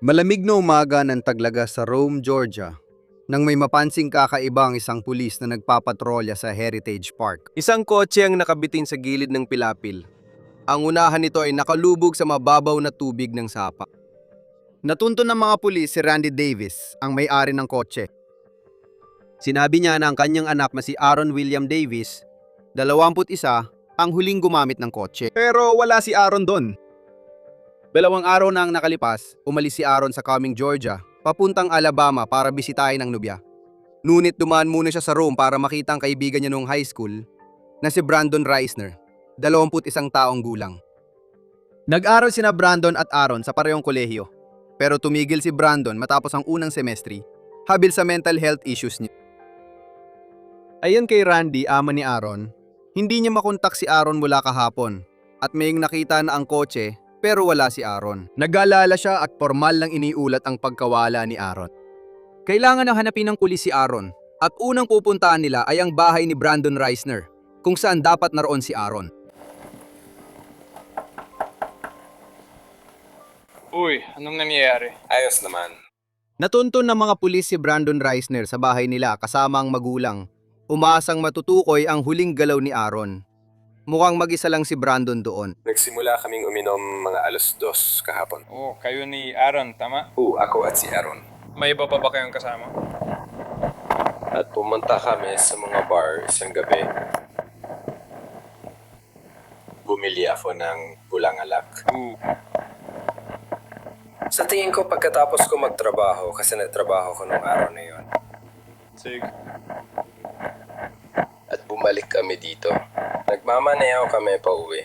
Malamig na umaga ng taglaga sa Rome, Georgia, nang may mapansing kakaibang isang pulis na nagpapatrolya sa Heritage Park. Isang kotse ang nakabitin sa gilid ng pilapil. Ang unahan nito ay nakalubog sa mababaw na tubig ng sapa. Natunto ng mga pulis si Randy Davis, ang may-ari ng kotse. Sinabi niya na ang kanyang anak na si Aaron William Davis, 21, ang huling gumamit ng kotse. Pero wala si Aaron doon. 2 araw na ang nakalipas, umalis si Aaron sa Cumming, Georgia, papuntang Alabama para bisitahin ang nobya. Ngunit dumaan muna siya sa Rome para makita ang kaibigan niya noong high school na si Brandon Reisner, 21 taong gulang. Nag-aral sina Brandon at Aaron sa parehong kolehiyo, pero tumigil si Brandon matapos ang unang semestre, habil sa mental health issues niya. Ayon kay Randy, ama ni Aaron, hindi niya makontak si Aaron mula kahapon at maying nakita na ang kotse pero wala si Aaron. Nag-aalala siya at formal lang iniulat ang pagkawala ni Aaron. Kailangan na hanapin ng pulis si Aaron at unang pupuntahan nila ay ang bahay ni Brandon Reisner kung saan dapat naroon si Aaron. Uy, anong nangyayari? Ayos naman. Natunton ng mga pulis si Brandon Reisner sa bahay nila kasama ang magulang. Umaasang matutukoy ang huling galaw ni Aaron. Mukhang mag-isa lang si Brandon doon. Nagsimula kaming uminom mga 2:00 kahapon. Oh, kayo ni Aaron, tama? Ako at si Aaron. May iba pa ba kayong kasama? At pumunta kami sa mga bar isang gabi. Bumili ako ng pulang alak. Sa tingin ko pagkatapos ko magtrabaho, kasi nagtrabaho ko nung araw na yon. Sige. At bumalik kami dito. Nagmamaneho kami pa uwi.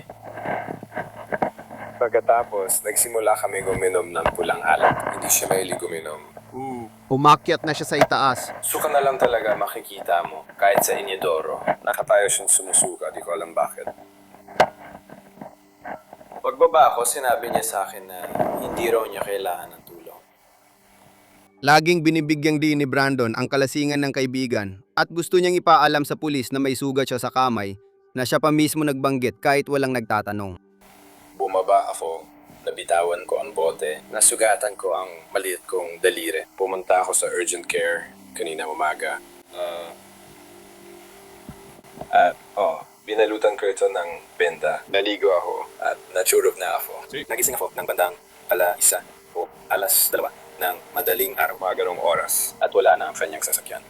Pagkatapos, nagsimula kami guminom ng pulang alak. Hindi siya mahilig guminom. Umakyat na siya sa itaas. Suka na lang talaga makikita mo. Kahit sa Inidoro, nakatayo siyang sumusuka. Di ko alam bakit. Pagbaba ko, sinabi niya sa akin na hindi raw niya kailangan ng tulong. Laging binibigyang din ni Brandon ang kalasingan ng kaibigan at gusto niyang ipaalam sa pulis na may sugat siya sa kamay na siya pa mismo nagbanggit kahit walang nagtatanong. Bumaba ako, nabitawan ko ang bote, nasugatan ko ang maliit kong daliri. Pumunta ako sa urgent care kanina umaga. Binalutan ko ito ng benda. Naligo ako at natsurog na ako. Nagising ako ng bandang 1:00 o 2:00 ng madaling araw, mga ganong oras, at wala na ang kanyang sasakyan.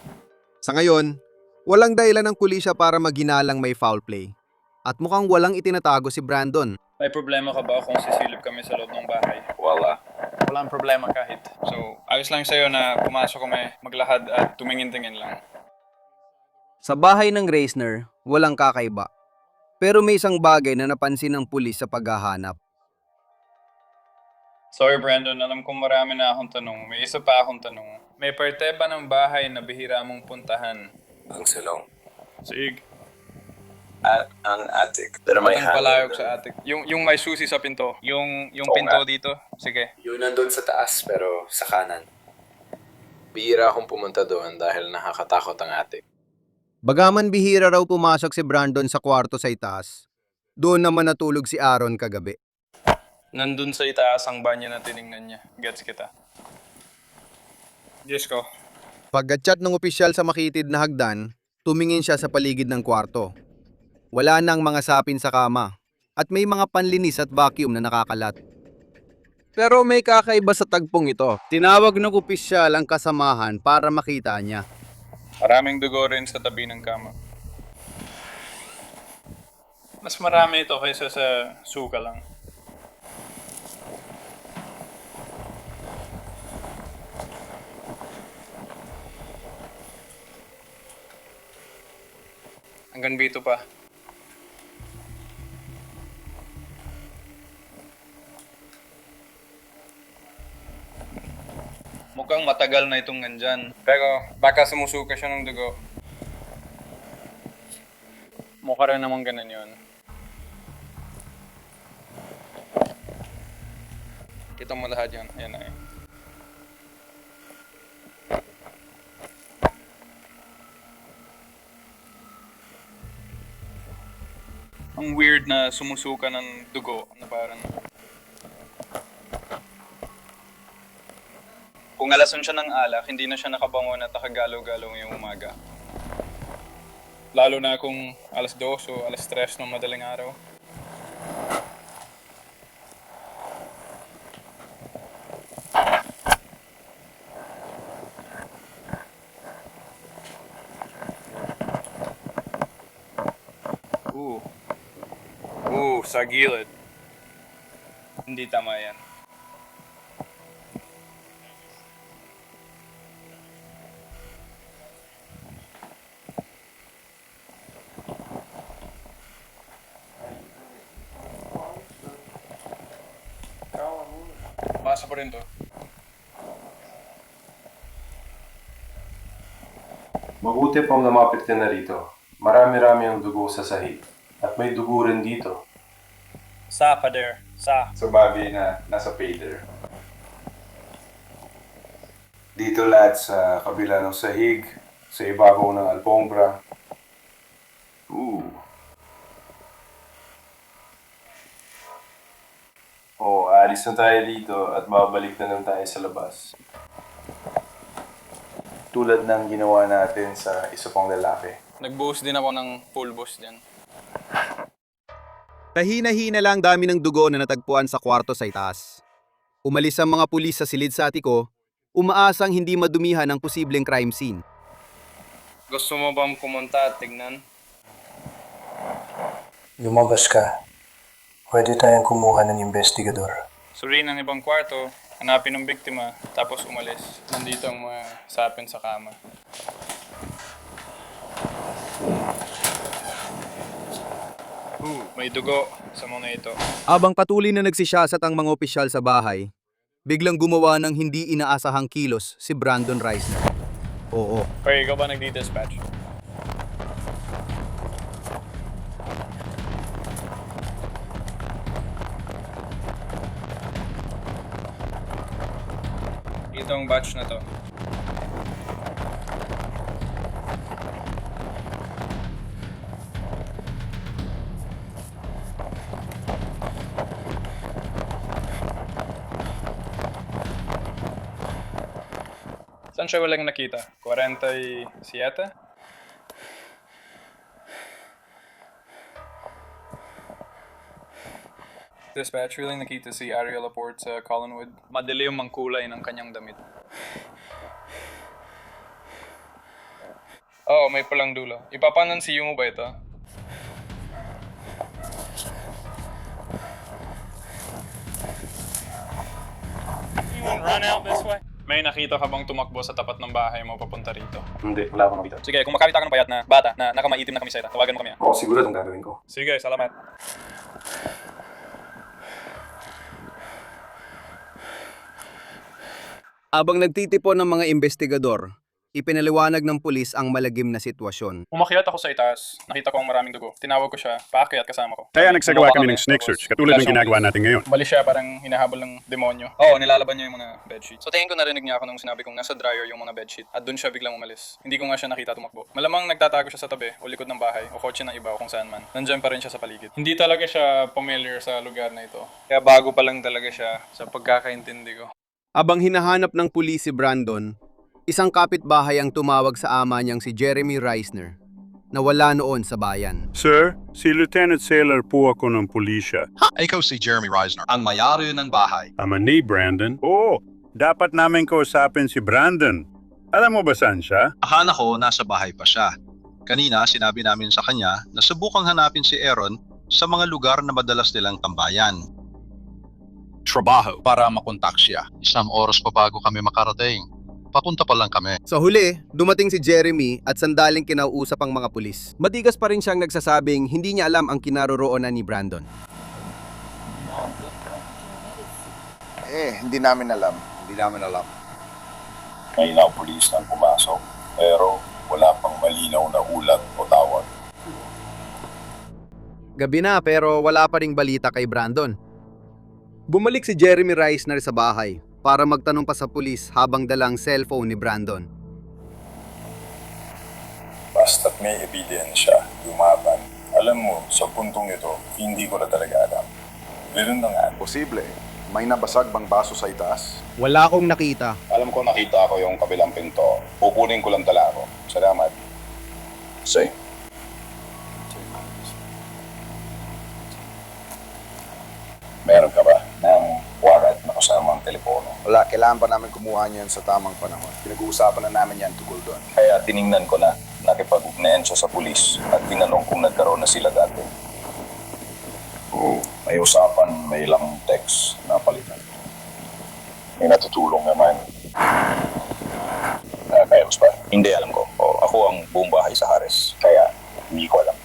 Sa ngayon, walang dahilan ng pulisya para maghinalang may foul play. At mukhang walang itinatago si Brandon. May problema ka ba kung sisilip kami sa loob ng bahay? Wala. Walang problema kahit. So, ayos lang sa'yo na pumasok kami, maglahad at tumingin-tingin lang. Sa bahay ng Reisner, walang kakaiba. Pero may isang bagay na napansin ng pulis sa paghahanap. Sorry Brandon, alam kong marami na akong tanong. May isa pa akong tanong. May parte ba ng bahay na bihira mong puntahan? Ang salong. Sige. At ang attic. Pero may Ang palayog sa attic. Yung may susi sa pinto. Yung Oo pinto nga. dito. Sige. Yun nandun sa taas pero sa kanan. Bihira akong pumunta doon dahil nakakatakot ang attic. Bagaman bihira raw pumasok si Brandon sa kwarto sa itaas, doon naman natulog si Aaron kagabi. Nandun sa itaas ang banyo na tinignan niya. Gets kita. Diyos ko. Pagkatsyat ng opisyal sa makitid na hagdan, tumingin siya sa paligid ng kwarto. Wala nang mga sapin sa kama, at may mga panlinis at vacuum na nakakalat. Pero may kakaiba sa tagpong ito. Tinawag ng opisyal ang kasamahan para makita niya. Maraming dugo rin sa tabi ng kama. Mas marami ito kaysa sa suka lang. Hanggang dito pa. Mukhang matagal na itong nandyan. Pero baka sumusuka siya ng dugo. Mukha rin naman ganun yun. Kita mo lahat yan. Ayan na eh. Ang weird na sumusuka ng dugo na parang Kung alason siya ng alak, hindi na siya nakabangon at nakagalaw-galaw ngayong umaga. Lalo na kung alas 2 o alas 3 ng madaling araw. Sa gilid. Hindi tama yan. Basa pa rin to. Mabuti pang lumapit ka na rito. Marami-rami ang dugo sa sahig. At may dugo rin dito. Sa, Pader. Sa. Sa bagay na nasa pader. Dito lahat sa kabila ng sahig, sa ibabaw ng alpombra. Alis na tayo dito at babalik na lang tayo sa labas. Tulad ng ginawa natin sa isa pang lalaki. Nag-boost din ako ng full boost din. Kahina-hina lang dami ng dugo na natagpuan sa kwarto sa itaas. Umalis ang mga pulis sa silid sa atiko, umaasang hindi madumihan ang posibleng crime scene. Gusto mo bang pumunta at tignan? Lumabas ka. Pwede tayong kumuha ng investigador. Suriin ang ibang kwarto, hanapin ang biktima, tapos umalis. Nandito ang mga sapin sa kama. May dugo sa mga ito. Abang patuloy na nagsisiyasat ang mga opisyal sa bahay, biglang gumawa ng hindi inaasahang kilos si Brandon Reisner. Oo, Kaya ikaw ba nagdi-dispatch? Itong batch na to. Saan siya walang nakita? 47? Dispatch, really nakita si Ariel Laporte sa Collinwood. Madilim ang kulay ng kanyang damit. Oh, may palang dulo. Ipapanansiyo mo ba ito? You wanna run out this way? May nakita ka bang tumakbo sa tapat ng bahay mo papunta rito? Hindi, wala akong nakita. Sige, kung makakita ka ng payat na bata na nakamaitim na kamiseta, tawagan mo kami. Oo, siguro itong gagawin ko. Sige, salamat. abang nagtitipon ng mga investigador, ipinaliwanag ng pulis ang malagim na sitwasyon. Umakyat ako sa itaas. Nakita ko ang maraming dugo. Tinawag ko siya, paakyat kasama ko. Kaya nagsagawa Bumaba kami ng snake tapos search, katulad ng flash ang ginagawa pulis. natin ngayon. Umalis siya, parang hinahabol ng demonyo. Oo, nilalaban niya yung mga bedsheet. So tingin ko narinig niya ako nung sinabi kong nasa dryer yung mga bedsheet. At dun siya biglang umalis. Hindi ko nga siya nakita tumakbo. Malamang nagtatago siya sa tabi o likod ng bahay o kotse ng iba o kung saan man. Nandyan pa rin siya sa paligid. Hindi talaga siya familiar sa lugar na ito. Kaya bago pa lang talaga siya sa pagkakaintindi ko. Abang hinahanap ng pulis si Brandon, isang kapitbahay ang tumawag sa ama niyang si Jeremy Reisner, na wala noon sa bayan. Sir, si Lieutenant Sailor po ako ng pulisya. Ikaw si Jeremy Reisner, ang mayari ng bahay. Ama ni Brandon. Oo, dapat namin kausapin si Brandon. Alam mo ba saan siya? Akala ko nasa bahay pa siya. Kanina sinabi namin sa kanya na subukang hanapin si Aaron sa mga lugar na madalas nilang tambayan. Trabaho para makontak siya. Isang oras pa bago kami makarating. Papunta pa lang kami. Sa huli, dumating si Jeremy at sandaling kinausap ang mga pulis. Matigas pa rin siyang nagsasabing hindi niya alam ang kinaroroonan ni Brandon. Hindi namin alam. May ilang pulis nang pumasok, pero wala pang malinaw na ulat o tawag. Gabi na pero wala pa ring balita kay Brandon. Bumalik si Jeremy Reisner sa bahay para magtanong pa sa pulis habang dalang cellphone ni Brandon. Basta't may ebidensya, lumaban. Alam mo, sa puntong ito, hindi ko na talaga alam. Meron na nga. Posible. May nabasag bang baso sa itaas? Wala akong nakita. Alam ko nakita ko yung kabilang pinto. Pupunin ko lang tala ko. Salamat. Say. Meron ka ba ng warrant na kasama ang telepono? Wala, kailangan pa namin kumuha niyan sa tamang panahon. Pinag-uusapan na namin yan tungkol doon. Kaya tiningnan ko na nakipag-ugnayan siya sa pulis at tinanong kung nagkaroon na sila dati. Oo, may usapan, may ilang text na palitan. May natutulong naman. Kaya ba? Hindi alam ko. Ako ang buong bahay sa Hares. Kaya hindi ko alam.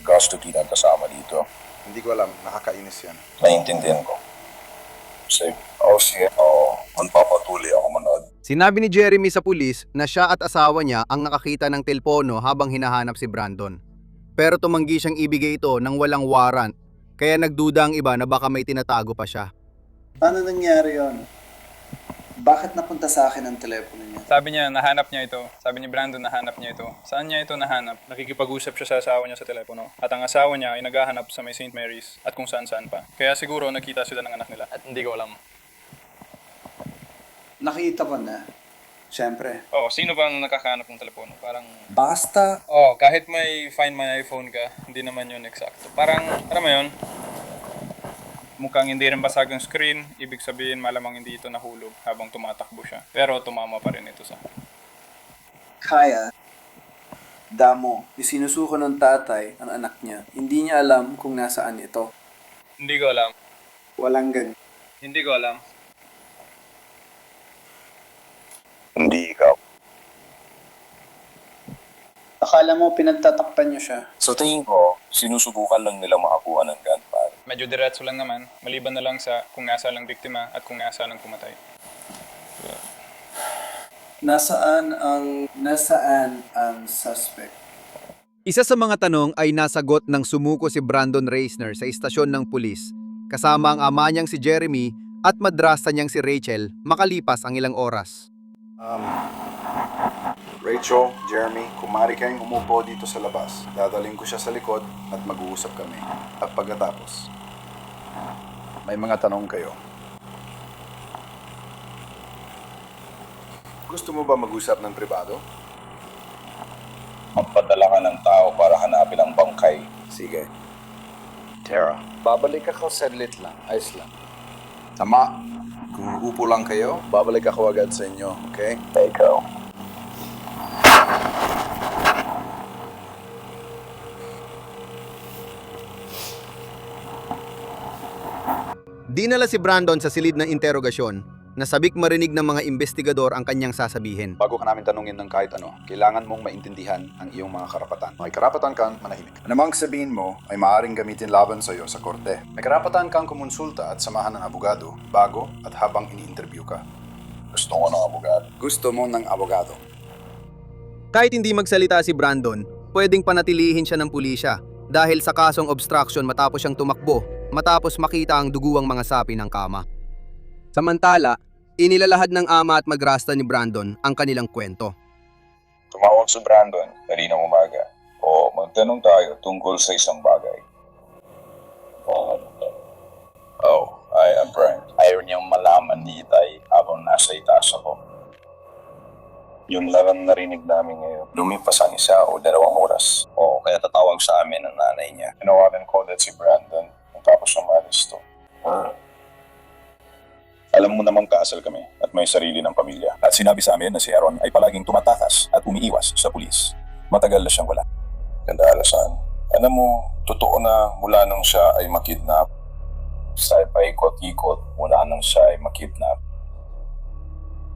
Custody na kasama dito. Hindi ko alam, nakakainis yan. Naiintindihan ko. Sige. Sige. Magpapatuloy ako manood. Sinabi ni Jeremy sa pulis na siya at asawa niya ang nakakita ng telepono habang hinahanap si Brandon. Pero tumanggi siyang ibigay ito ng walang warrant, kaya nagduda ang iba na baka may tinatago pa siya. Paano nangyari yon? Bakit napunta sa akin ang telepono niya? Sabi niya, nahanap niya ito. Sabi ni Brandon, nahanap niya ito. Saan niya ito nahanap? Nakikipag-usap siya sa asawa niya sa telepono. At ang asawa niya ay naghahanap sa may St. Mary's at kung saan-saan pa. Kaya siguro nakita sila ng anak nila. At hindi ko alam. Nakita ko na. Siyempre. Sino bang nakakahanap ng telepono? Parang... Basta, kahit may Find My iPhone ka, hindi naman yun eksakto. Parang, alam mo yun? Mukhang hindi rin basag ang screen, ibig sabihin malamang hindi ito nahulog habang tumatakbo siya. Pero tumama pa rin ito sa... kaya, damo, isinusuko ng tatay ang anak niya. Hindi niya alam kung nasaan ito. Hindi ko alam. Walang ganyan. Hindi ko alam. Hindi ikaw. Akala mo pinagtatakpan niyo siya. Sa tingin ko, sinusubukan lang nila makakuha ng gunpowder. Medyo diretso lang naman, maliban na lang sa kung nasa lang biktima at kung nasa lang pumatay. Nasaan ang suspect? Isa sa mga tanong ay nasagot ng sumuko si Brandon Reisner sa istasyon ng pulis, kasama ang ama niyang si Jeremy at madrasta niyang si Rachel makalipas ang ilang oras. Rachel, Jeremy, kumari kayong umupo dito sa labas. Dadaling ko siya sa likod at mag-uusap kami. At pagkatapos, may mga tanong kayo. Gusto mo ba mag-usap ng pribado? Magpadala ka ng tao para hanapin ang bangkay. Sige. Tara. Babalik ako saglit lang. Ayos lang. Tama. Kung uupo lang kayo, babalik ako agad sa inyo. Okay? Ikaw. Dinala si Brandon sa silid ng interogasyon, nasabik marinig ng mga investigador ang kanyang sasabihin. Bago ka namin tanungin ng kahit ano, kailangan mong maintindihan ang iyong mga karapatan. May karapatan kang manahimik. Anumang sabihin mo ay maaaring gamitin laban sa iyo sa korte. May karapatan kang kumonsulta at samahan ng abogado bago at habang ini-interview ka. Gusto ko ng abogado. Gusto mo ng abogado. Kahit hindi magsalita si Brandon, pwedeng panatilihin siya ng pulisya dahil sa kasong obstruction matapos siyang tumakbo matapos makita ang duguang mga sapi ng kama. Samantala, inilalahad ng ama at madrasta ni Brandon ang kanilang kwento. Tumawag si Brandon kaninang umaga. Magtanong tayo tungkol sa isang bagay. I am Brent. Ayaw niyang malaman ni Itay habang nasa itaas ako. Yun lang ang narinig namin ngayon. Lumipas ang 1 o 2 oras. Kaya tatawag sa amin ang nanay niya. Tinawagan ko ulit si Brandon tapos umalis to. Alam mo namang kasal kami at may sarili ng pamilya. At sinabi sa amin na si Aaron ay palaging tumatakas at umiiwas sa pulis. Matagal na siyang wala. Ganda alasan. Alam mo, totoo na mula nang siya ay makidnap. Sa paikot-ikot mula nang siya ay makidnap.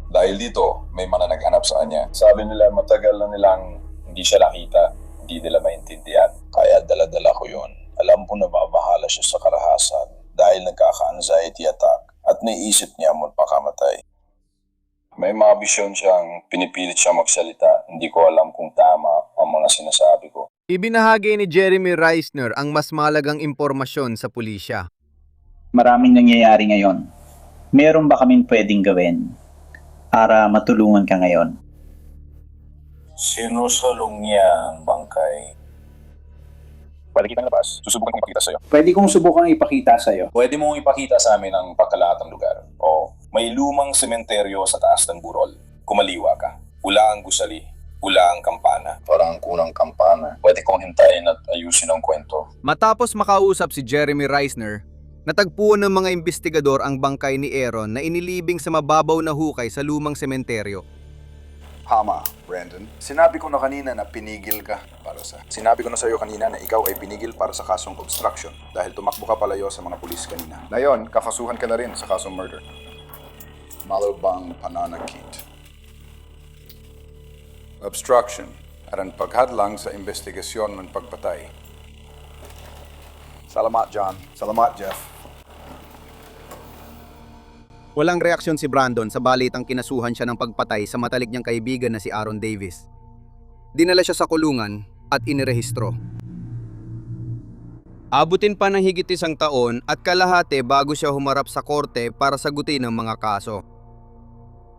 Dahil dito, may mga naghanap sa kanya. Sabi nila matagal na nilang hindi siya nakita, hindi nila maintindihan. Kaya dala-dala ko yun. Alam ko na mabahala siya sa karahasan dahil nagkaka-anxiety attack at naiisip niya magpakamatay. May mga bisyon siyang pinipilit siya magsalita. Hindi ko alam kung tama ang mga sinasabi ko. Ibinahagi ni Jeremy Reisner ang mas mahalagang impormasyon sa pulisya. Maraming nangyayari ngayon. Meron ba kaming pwedeng gawin para matulungan ka ngayon? Sinusulong niya ang bangkay. Pwede kitang labas. Susubukan kong ipakita sa'yo. Pwede kong subukang ipakita sa'yo. Pwede mong ipakita sa amin ang pagkalahat ng lugar. O, may lumang sementeryo sa taas ng burol. Kumaliwa ka. Ula ang gusali. Ula ang kampana. Parang ang kunang kampana. Pwede kong hintayin at ayusin ang kwento. Matapos makausap si Jeremy Reisner, natagpuan ng mga investigador ang bangkay ni Aaron na inilibing sa mababaw na hukay sa lumang sementeryo. Hama, Brandon. Sinabi ko na kanina na pinigil ka para sa... Sinabi ko na sa'yo kanina na ikaw ay pinigil para sa kasong obstruction dahil tumakbo ka palayo sa mga pulis kanina. Ngayon, kakasuhan ka na rin sa kasong murder. Malubang pananakit. Obstruction at ang paghadlang sa investigasyon ng pagpatay. Salamat, John. Salamat, Jeff. Walang reaksyon si Brandon sa balitang kinasuhan siya ng pagpatay sa matalik niyang kaibigan na si Aaron Davis. Dinala siya sa kulungan at inirehistro. Abutin pa ng higit 1 taon at kalahati bago siya humarap sa korte para sagutin ang mga kaso.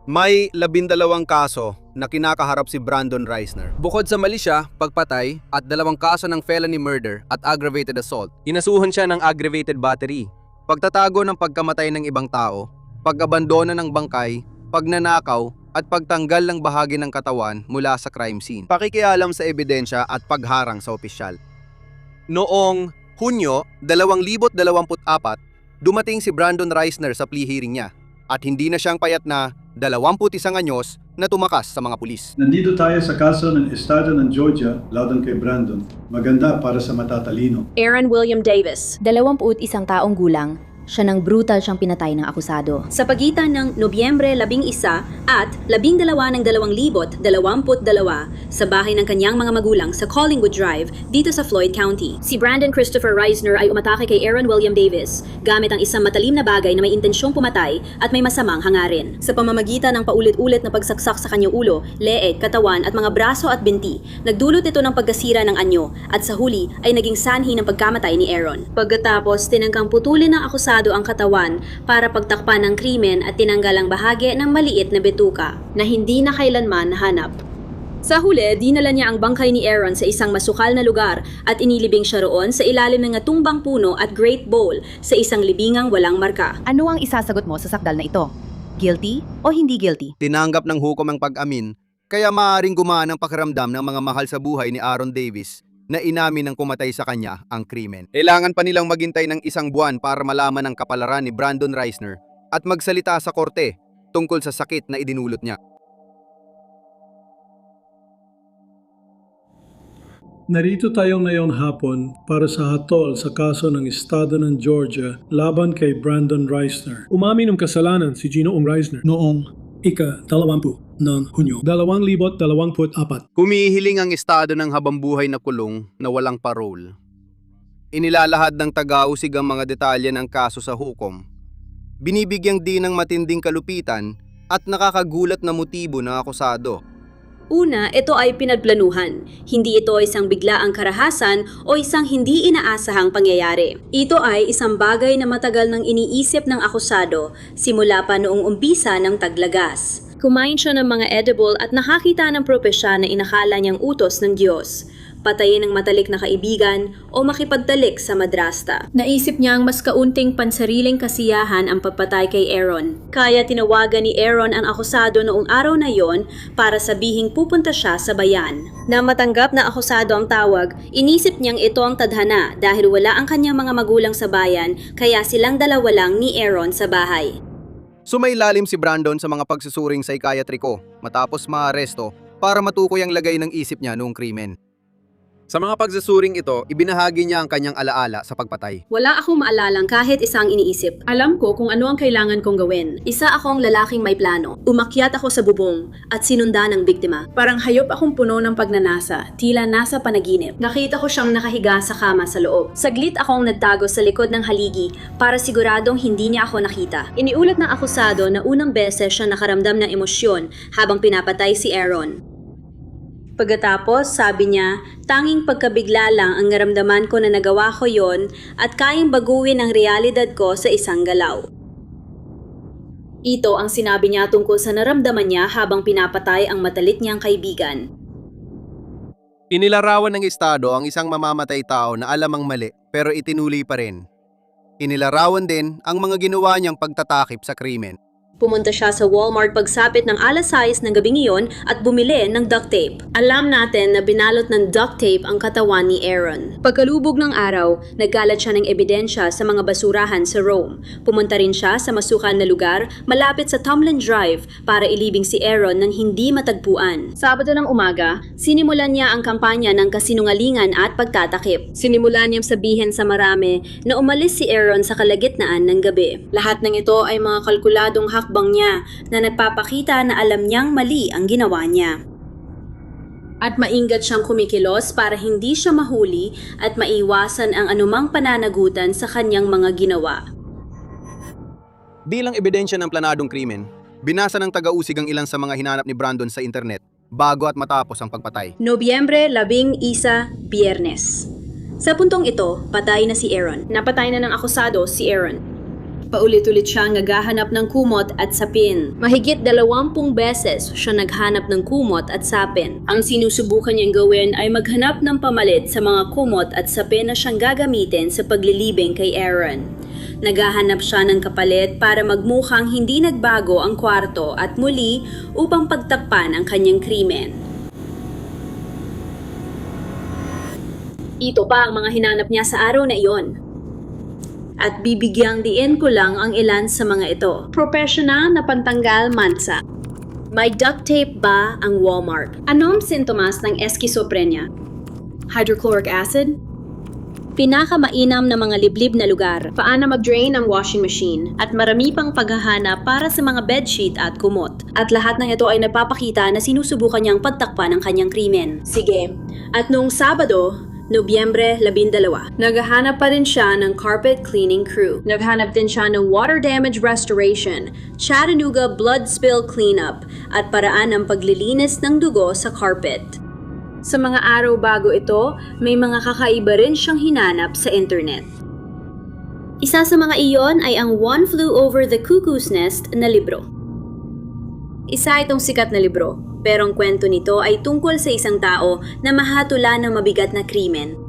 May 12 kaso na kinakaharap si Brandon Reisner. Bukod sa mali siya, pagpatay at 2 kaso ng felony murder at aggravated assault, inasuhan siya ng aggravated battery, pagtatago ng pagkamatay ng ibang tao, pag-abandona ng bangkay, pagnanakaw, at pagtanggal ng bahagi ng katawan mula sa crime scene. Pakikialam sa ebidensya at pagharang sa opisyal. Noong Hunyo 2024, dumating si Brandon Reisner sa plea hearing niya at hindi na siyang payat na 21 anyos na tumakas sa mga pulis. Nandito tayo sa kaso ng Estado ng Georgia laban kay Brandon. Maganda para sa matatalino. Aaron William Davis. 21 taong gulang. Siya nang brutal siyang pinatay ng akusado. Sa pagitan ng Nobyembre 11 at 12 ng 2022 sa bahay ng kanyang mga magulang sa Collingwood Drive dito sa Floyd County. Si Brandon Christopher Reisner ay umatake kay Aaron William Davis gamit ang isang matalim na bagay na may intensyong pumatay at may masamang hangarin. Sa pamamagitan ng paulit-ulit na pagsaksak sa kanyang ulo, leeg, katawan at mga braso at binti, nagdulot ito ng pagkasira ng anyo at sa huli ay naging sanhi ng pagkamatay ni Aaron. Pagkatapos, tinangkang putulin ng akusado ang katawan para pagtakpan ng krimen at tinanggal ang bahagi ng maliit na bituka na hindi na kailanman nahanap. Sa huli, dinala niya ang bangkay ni Aaron sa isang masukal na lugar at inilibing siya roon sa ilalim ng tumbang puno at great bowl sa isang libingang walang marka. Ano ang isasagot mo sa sakdal na ito? Guilty o hindi guilty? Tinanggap ng hukom ang pag-amin, kaya maaaring gumaan ang pakiramdam ng mga mahal sa buhay ni Aaron Davis na inamin ng kumatay sa kanya ang krimen. Kailangan pa nilang maghintay ng 1 buwan para malaman ang kapalaran ni Brandon Reisner at magsalita sa korte tungkol sa sakit na idinulot niya. Narito tayo ngayong hapon para sa hatol sa kaso ng Estado ng Georgia laban kay Brandon Reisner. Umamin ng kasalanan si Ginoong Reisner noong ika-20 ng Hunyo 2024. Humihiling ang estado ng habambuhay na kulong na walang parol. Inilalahad ng taga-usig ang mga detalye ng kaso sa hukom. Binibigyang din ng matinding kalupitan at nakakagulat na motibo ng akusado. Una, ito ay pinagplanuhan. Hindi ito isang biglaang karahasan o isang hindi inaasahang pangyayari. Ito ay isang bagay na matagal nang iniisip ng akusado simula pa noong umpisa ng taglagas. Kumain siya ng mga edible at nakakita ng propesya na inakala niyang utos ng Diyos. Patayin ang matalik na kaibigan o makipagtalik sa madrasta. Naisip niyang mas kaunting pansariling kasiyahan ang pagpatay kay Aaron. Kaya tinawagan ni Aaron ang akusado noong araw na yon para sabihing pupunta siya sa bayan. Na matanggap na akusado ang tawag, inisip niyang ito ang tadhana dahil wala ang kanyang mga magulang sa bayan kaya silang dalawa lang ni Aaron sa bahay. Sumailalim si Brandon sa mga pagsusuring psychiatriko matapos maaresto para matukoy ang lagay ng isip niya noong krimen. Sa mga pagsusuring ito, ibinahagi niya ang kanyang alaala sa pagpatay. Wala akong maalalang kahit isang iniisip. Alam ko kung ano ang kailangan kong gawin. Isa akong lalaking may plano. Umakyat ako sa bubong at sinundan ng biktima. Parang hayop akong puno ng pagnanasa, tila nasa panaginip. Nakita ko siyang nakahiga sa kama sa loob. Saglit akong nagtago sa likod ng haligi para siguradong hindi niya ako nakita. Iniulat ng akusado na unang beses siya nakaramdam ng emosyon habang pinapatay si Aaron. Pagkatapos, sabi niya, tanging pagkabigla lang ang naramdaman ko na nagawa ko yon at kayang baguhin ang realidad ko sa isang galaw. Ito ang sinabi niya tungkol sa naramdaman niya habang pinapatay ang matalik niyang kaibigan. Inilarawan ng Estado ang isang mamamatay tao na alam ang mali pero itinuloy pa rin. Inilarawan din ang mga ginawa niyang pagtatakip sa krimen. Pumunta siya sa Walmart pagsapit ng alas 6 ng gabing iyon at bumili ng duct tape. Alam natin na binalot ng duct tape ang katawan ni Aaron. Pagkalubog ng araw, nagkalat siya ng ebidensya sa mga basurahan sa Rome. Pumunta rin siya sa masukan na lugar malapit sa Tomlin Drive para ilibing si Aaron nang hindi matagpuan. Sabado ng umaga, sinimulan niya ang kampanya ng kasinungalingan at pagtatakip. Sinimulan niyang sabihin sa marami na umalis si Aaron sa kalagitnaan ng gabi. Lahat ng ito ay mga kalkuladong hakbang niya na nagpapakita na alam niyang mali ang ginawa niya. At maingat siyang kumikilos para hindi siya mahuli at maiwasan ang anumang pananagutan sa kanyang mga ginawa. Bilang ebidensya ng planadong krimen, binasa ng taga-usig ang ilan sa mga hinanap ni Brandon sa internet bago at matapos ang pagpatay. Nobyembre 11, Biyernes. Sa puntong ito, patay na si Aaron. Napatay na ng akusado si Aaron. Paulit-ulit siyang naghahanap ng kumot at sapin. Mahigit 20 beses siya naghanap ng kumot at sapin. Ang sinusubukan niyang gawin ay maghanap ng pamalit sa mga kumot at sapin na siyang gagamitin sa paglilibing kay Aaron. Naghahanap siya ng kapalit para magmukhang hindi nagbago ang kwarto at muli upang pagtakpan ang kanyang krimen. Ito pa ang mga hinanap niya sa araw na iyon. At bibigyang diin ko lang ang ilan sa mga ito. Professional na pantanggal mansa. May duct tape ba ang Walmart? Anong sintomas ng esquizofrenia? Hydrochloric acid? Pinakamainam na mga liblib na lugar. Paano mag-drain ang washing machine? At marami pang paghahanap para sa mga bedsheet at kumot. At lahat ng ito ay nagpapakita na sinusubukan niyang pagtakpan ang kanyang krimen. Sige. At noong Sabado, Nobyembre 12, naghahanap pa rin siya ng carpet cleaning crew. Naghanap din siya ng water damage restoration, Chattanooga blood spill cleanup, at paraan ng paglilinis ng dugo sa carpet. Sa mga araw bago ito, may mga kakaiba rin siyang hinanap sa internet. Isa sa mga iyon ay ang One Flew Over the Cuckoo's Nest na libro. Isa itong sikat na libro. Pero ang kwento nito ay tungkol sa isang tao na mahatula ng mabigat na krimen.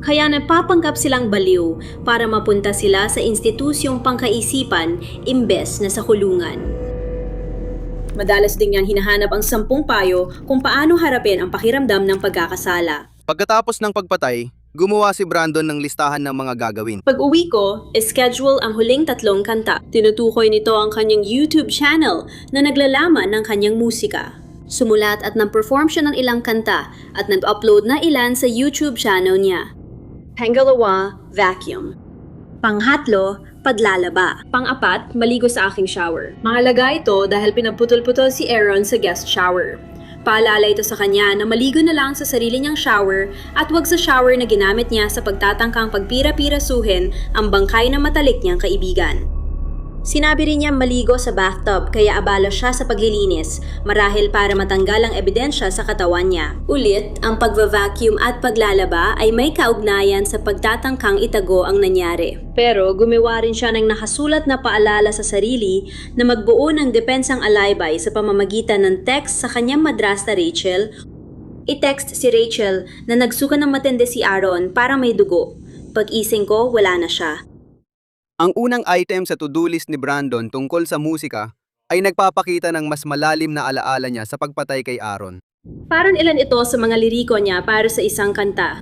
Kaya napapanggap silang baliw para mapunta sila sa institusyong pangkaisipan imbes na sa kulungan. Madalas din niyang hinahanap ang 10 payo kung paano harapin ang pakiramdam ng pagkakasala. Pagkatapos ng pagpatay, gumawa si Brandon ng listahan ng mga gagawin. Pag-uwi ko, schedule ang huling 3 kanta. Tinutukoy nito ang kanyang YouTube channel na naglalaman ng kanyang musika. Sumulat at nag-perform siya ng ilang kanta at nag-upload na ilan sa YouTube channel niya. Pangalawa, vacuum. Panghatlo, paglalaba. Pang-apat, maligo sa aking shower. Mahalaga ito dahil pinaputol-putol si Aaron sa guest shower. Paalala ito sa kanya na maligo na lang sa sarili niyang shower at wag sa shower na ginamit niya sa pagtatangkang pagpira-pirasuhin ang bangkay na matalik niyang kaibigan. Sinabi rin niya maligo sa bathtub kaya abala siya sa paglilinis marahil para matanggal ang ebidensya sa katawan niya. Ulit, ang pagva-vacuum at paglalaba ay may kaugnayan sa pagtatangkang itago ang nangyari. Pero gumawa rin siya ng nakasulat na paalala sa sarili na magbuo ng depensang alaybay sa pamamagitan ng text sa kanyang madrasta Rachel. I-text si Rachel na nagsuka ng matindi si Aaron para may dugo. Pag-ising ko, wala na siya. Ang unang item sa to-do list ni Brandon tungkol sa musika ay nagpapakita ng mas malalim na alaala niya sa pagpatay kay Aaron. Parang ilan ito sa mga liriko niya para sa isang kanta.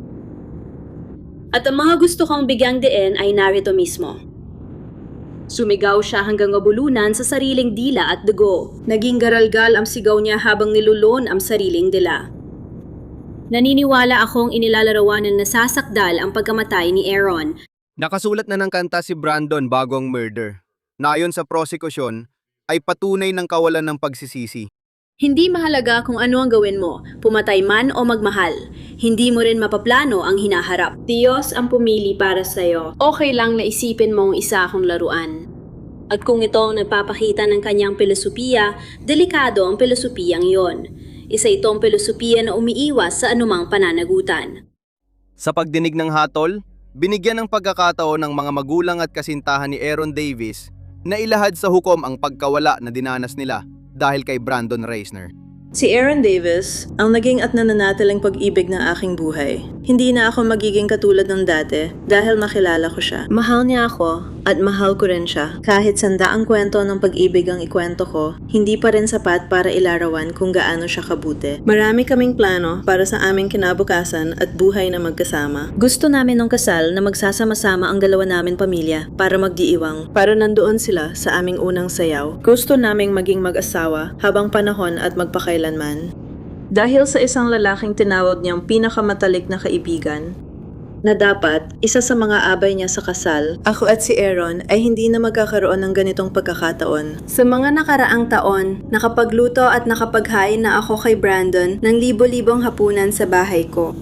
At ang mga gusto kong bigyang diin ay narito mismo. Sumigaw siya hanggang mabulunan sa sariling dila at dugo. Naging garalgal ang sigaw niya habang nilulon ang sariling dila. Naniniwala akong inilalarawan na nasasakdal ang pagkamatay ni Aaron. Nakasulat na ng kanta si Brandon bago ang murder, na ayon sa prosekusyon ay patunay ng kawalan ng pagsisisi. Hindi mahalaga kung ano ang gawin mo, pumatay man o magmahal. Hindi mo rin mapaplano ang hinaharap. Diyos ang pumili para sa'yo. Okay lang na isipin mong isa akong laruan. At kung ito ang nagpapakita ng kanyang filosofiya, delikado ang filosofiyang iyon. Isa itong filosofiya na umiiwas sa anumang pananagutan. Sa pagdinig ng hatol, binigyan ng pagkakataon ng mga magulang at kasintahan ni Aaron Davis na ilahad sa hukom ang pagkawala na dinanas nila dahil kay Brandon Reisner. Si Aaron Davis, ang naging at nananatiling pag-ibig ng aking buhay. Hindi na ako magiging katulad ng dati dahil nakilala ko siya. Mahal niya ako at mahal ko rin siya. Kahit sandaang kwento ng pag-ibig ang ikwento ko, hindi pa rin sapat para ilarawan kung gaano siya kabuti. Marami kaming plano para sa aming kinabukasan at buhay na magkasama. Gusto namin nung kasal na magsasama-sama ang dalawa namin pamilya para magdiiwang. Para nandoon sila sa aming unang sayaw. Gusto naming maging mag-asawa habang panahon at magpakailanman. Dahil sa isang lalaking tinawag niyang pinakamatalik na kaibigan, na dapat isa sa mga abay niya sa kasal, ako at si Aaron ay hindi na magkakaroon ng ganitong pagkakataon. Sa mga nakaraang taon, nakapagluto at nakapaghain na ako kay Brandon ng libo-libong hapunan sa bahay ko.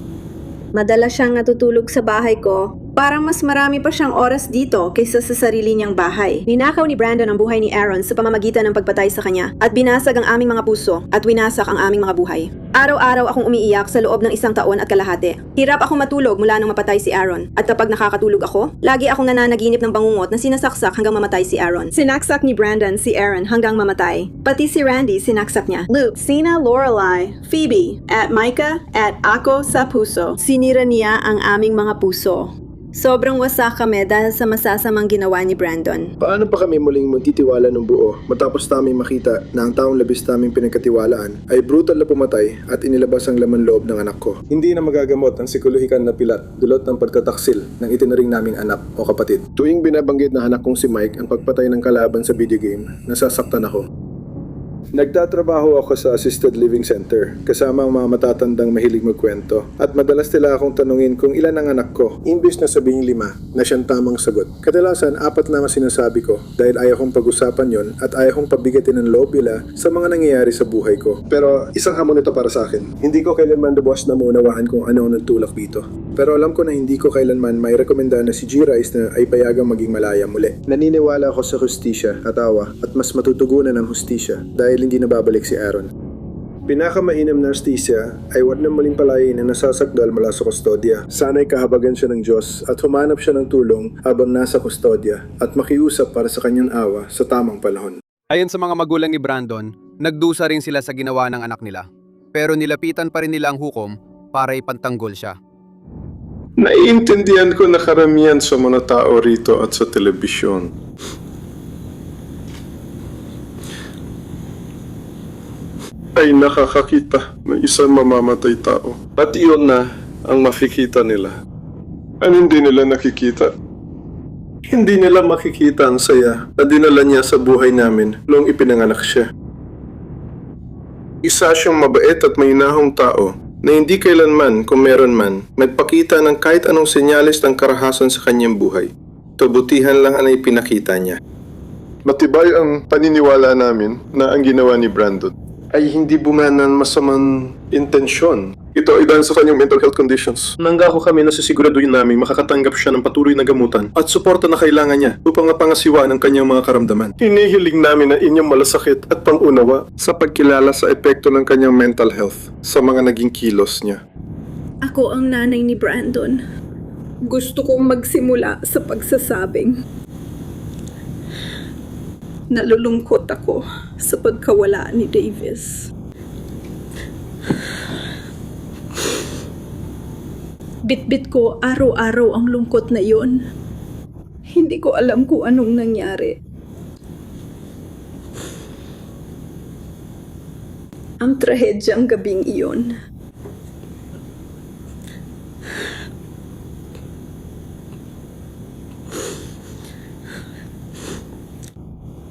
Madalas siyang natutulog sa bahay ko. Parang mas marami pa siyang oras dito kaysa sa sarili niyang bahay. Ninakaw ni Brandon ang buhay ni Aaron sa pamamagitan ng pagpatay sa kanya at binasag ang aming mga puso at winasak ang aming mga buhay. Araw-araw akong umiiyak sa loob ng 1 taon at kalahati. Hirap akong matulog mula nang mapatay si Aaron. At kapag nakakatulog ako, lagi akong nananaginip ng bangungot na sinasaksak hanggang mamatay si Aaron. Sinaksak ni Brandon si Aaron hanggang mamatay. Pati si Randy sinaksak niya. Luke, Sina, Lorelai, Phoebe, at Micah, at ako sa puso. Sinira niya ang aming mga puso. Sobrang wasak kami dahil sa masasamang ginawa ni Brandon. Paano pa kami muling magtitiwala ng buo matapos namin makita na ang taong labis naming pinagkatiwalaan ay brutal na pumatay at inilabas ang laman loob ng anak ko? Hindi na magagamot ang psikolohikan na pilat dulot ng pagtataksil ng itinaring naming anak o kapatid. Tuwing binabanggit na anak kong si Mike ang pagpatay ng kalaban sa video game, nasasaktan ako. Nagtatrabaho ako sa assisted living center kasama ang mga matatandang mahilig magkwento at madalas nila akong tanungin kung ilan ang anak ko imbis na sabihing 5 na siyang tamang sagot. Kadalasan 4 lang ang sinasabi ko dahil ayaw kong pag-usapan yon at ayaw kong pabigatin ng loob nila sa mga nangyayari sa buhay ko. Pero isang hamon ito para sa akin. Hindi ko kailanman lubos na maunawaan kung ano ang nagtulak dito. Pero alam ko na hindi ko kailanman may rekomenda na si G. Rice na ay payagang maging malaya muli. Naniniwala ako sa hustisya at awa at mas matutugunan ang hustisya dahil hindi nababalik si Aaron. Pinakamainam na hustisya ay wag na muling palayin na nasasakdal mula sa kustodya. Sana'y kahabagan siya ng Diyos at humanap siya ng tulong habang nasa kustodya at makiusap para sa kanyang awa sa tamang panahon. Ayon sa mga magulang ni Brandon, nagdusa rin sila sa ginawa ng anak nila. Pero nilapitan pa rin nila ang hukom para ipantanggol siya. Naiintindihan ko na karamihan sa mga tao rito at sa telebisyon. Ay nakakakita ng isang mamamatay tao. At iyon na ang makikita nila. At hindi nila nakikita. Hindi nila makikita ang saya na dinala niya sa buhay namin noong ipinanganak siya. Isa siyang mabait at mahinahong tao na hindi kailanman kung meron man nagpakita ng kahit anong senyales ng karahasan sa kanyang buhay. Kabutihan lang ang ipinakita niya. Matibay ang paniniwala namin na ang ginawa ni Brandon ay hindi bumanan masamang intensyon. Ito ay dahil sa kanyang mental health conditions. Nanggako kami na sisiguraduhin namin makakatanggap siya ng patuloy na gamutan at suporta na kailangan niya upang mapangasiwaan ang kanyang mga karamdaman. Hinihiling namin ang inyong malasakit at pangunawa sa pagkilala sa epekto ng kanyang mental health sa mga naging kilos niya. Ako ang nanay ni Brandon. Gusto kong magsimula sa pagsasabing. Nalulungkot ako sa pagkawala ni Davis. Bit-bit ko araw-araw ang lungkot na iyon. Hindi ko alam kung anong nangyari. Ang trahedyang gabing iyon.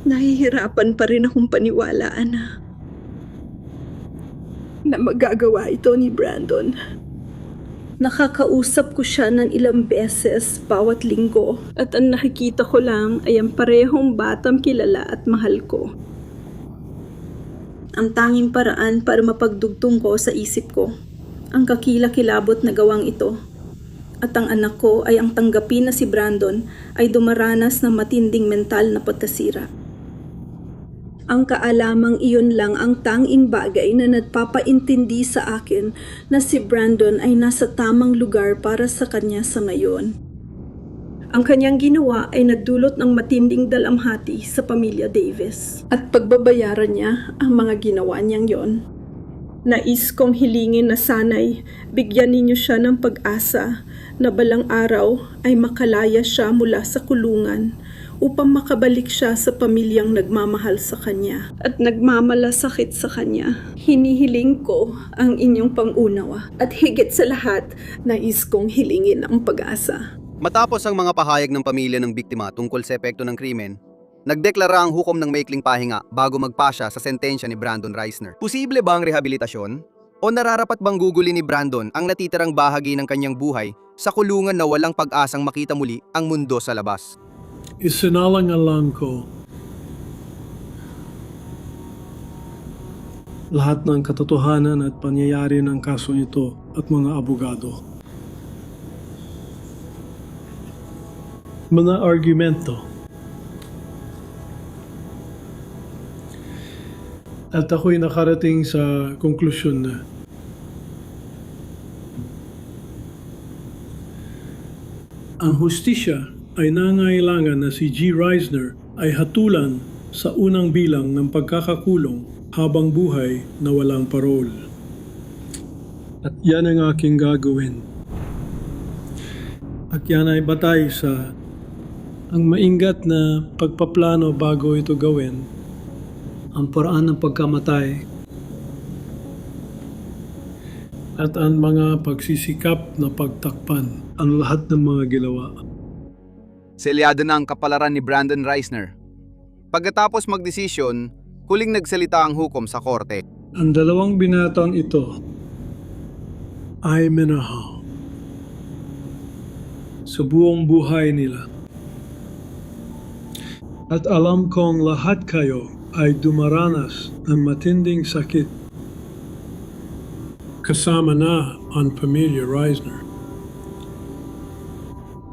Nahihirapan pa rin akong paniwalaan na magagawa ito ni Brandon. Nakakausap ko siya ng ilang beses bawat linggo at ang nakikita ko lang ay ang parehong batang kilala at mahal ko. Ang tanging paraan para mapagdugtong ko sa isip ko, ang kakilakilabot na gawang ito. At ang anak ko ay ang tanggapin na si Brandon ay dumaranas ng matinding mental na pagkasira. Ang kaalamang iyon lang ang tanging bagay na nagpapaintindi sa akin na si Brandon ay nasa tamang lugar para sa kanya sa ngayon. Ang kanyang ginawa ay nagdulot ng matinding dalamhati sa pamilya Davis at pagbabayaran niya ang mga ginawa niyang yon. Nais kong hilingin na sana'y bigyan ninyo siya ng pag-asa na balang araw ay makalaya siya mula sa kulungan upang makabalik siya sa pamilyang nagmamahal sa kanya at nagmamalasakit sa kanya. Hinihiling ko ang inyong pangunawa at higit sa lahat, nais kong hilingin ang pag-asa. Matapos ang mga pahayag ng pamilya ng biktima tungkol sa epekto ng krimen, nagdeklara ang hukom ng maikling pahinga bago magpasya sa sentensya ni Brandon Reisner. Posible ba ang rehabilitasyon? O nararapat bang gugulin ni Brandon ang natitirang bahagi ng kanyang buhay sa kulungan na walang pag-asang makita muli ang mundo sa labas? Isinalang-alang ko lahat ng katotohanan at pangyayari ng kaso ito at mga abogado. Mga argumento. At ako'y nakarating sa konklusyon na ang hustisya ay nangailangan na si G. Reisner ay hatulan sa unang bilang ng pagkakakulong habang buhay na walang parol. At yan ang aking gagawin. At yan ay batay sa ang maingat na pagpaplano bago ito gawin, ang paraan ng pagkamatay, at ang mga pagsisikap na pagtakpan ang lahat ng mga ginawa. Selyado na ang kapalaran ni Brandon Reisner. Pagkatapos magdesisyon, huling nagsalita ang hukom sa korte. Ang dalawang binatang ito ay minahal sa buong buhay nila. At alam kong lahat kayo ay dumaranas ng matinding sakit kasama na ang pamilya Reisner.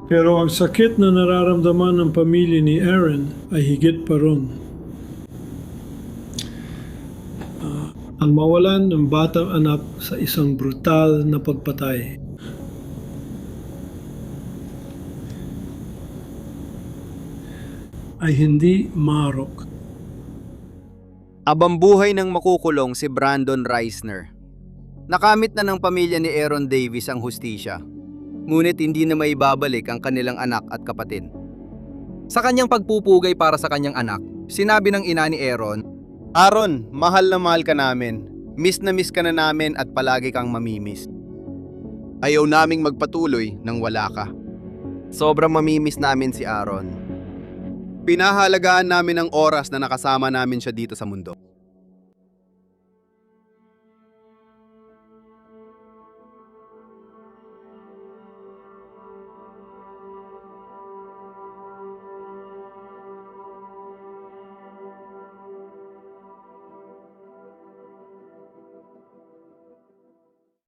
Pero ang sakit na nararamdaman ng pamilya ni Aaron ay higit pa ron. Ang mawalan ng batang anak sa isang brutal na pagpatay. Ay hindi marok. Abang buhay ng makukulong si Brandon Reisner. Nakamit na ng pamilya ni Aaron Davis ang hustisya, ngunit hindi na maibabalik ang kanilang anak at kapatid. Sa kanyang pagpupugay para sa kanyang anak, sinabi ng ina ni Aaron, "Aaron, mahal na mahal ka namin. Miss na miss ka na namin at palagi kang mamimiss. Ayaw naming magpatuloy nang wala ka. Sobrang mamimiss namin si Aaron. Pinahalagaan namin ang oras na nakasama namin siya dito sa mundo."